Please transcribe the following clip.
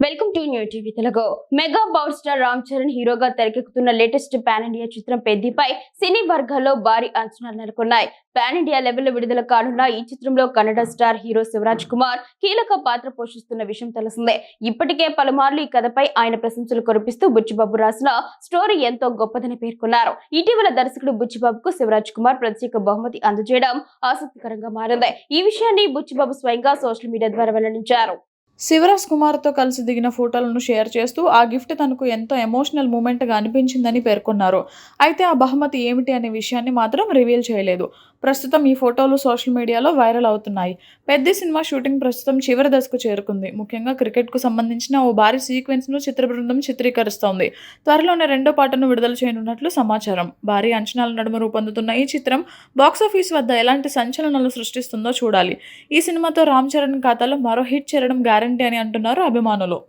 Welcome to new TV Telugu. Mega power star Ram Charan హీరోగా తెరకెక్కుతున్న latest pan India చిత్రం పెద్దిపై సినీ వర్గాల్లో భారీ అంచనాలు నెలకొన్నాయి. పాన్ ఇండియా లెవెల్లో విడుదల కానున్న ఈ చిత్రంలో కన్నడ స్టార్ హీరో శివరాజ్ కుమార్ కీలక పాత్ర పోషిస్తున్న విషయం తెలిసిందే. ఇప్పటికే పలుమార్లు ఈ కథపై ఆయన ప్రశంసలు కురిపిస్తూ బుచ్చిబాబు రాసిన స్టోరీ ఎంతో గొప్పదని పేర్కొన్నారు. ఇటీవల దర్శకుడు బుచ్చిబాబుకు శివరాజ్ కుమార్ ప్రత్యేక బహుమతి అందజేయడం ఆసక్తికరంగా మారింది. ఈ విషయాన్ని బుచ్చిబాబు స్వయంగా సోషల్ మీడియా ద్వారా వెల్లడించారు. శివరాజ్ కుమార్తో కలిసి దిగిన ఫోటోలను షేర్ చేస్తూ ఆ గిఫ్ట్ తనకు ఎంతో ఎమోషనల్ మూమెంట్గా అనిపించిందని పేర్కొన్నారు. అయితే ఆ బహుమతి ఏమిటి అనే విషయాన్ని మాత్రం రివీల్ చేయలేదు. ప్రస్తుతం ఈ ఫోటోలు సోషల్ మీడియాలో వైరల్ అవుతున్నాయి. పెద్ద సినిమా షూటింగ్ ప్రస్తుతం చివరి దశకు చేరుకుంది. ముఖ్యంగా క్రికెట్కు సంబంధించిన ఓ భారీ సీక్వెన్స్ను చిత్ర బృందం చిత్రీకరిస్తోంది. త్వరలోనే రెండో పాటను విడుదల చేయనున్నట్లు సమాచారం. భారీ అంచనాల నడుమ రూపొందుతున్న ఈ చిత్రం బాక్సాఫీస్ వద్ద ఎలాంటి సంచలనాలు సృష్టిస్తుందో చూడాలి. ఈ సినిమాతో రామ్ చరణ్ ఖాతాలో మరో హిట్ చేరడం గ్యారంటీ అని అంటున్నారు అభిమానులు.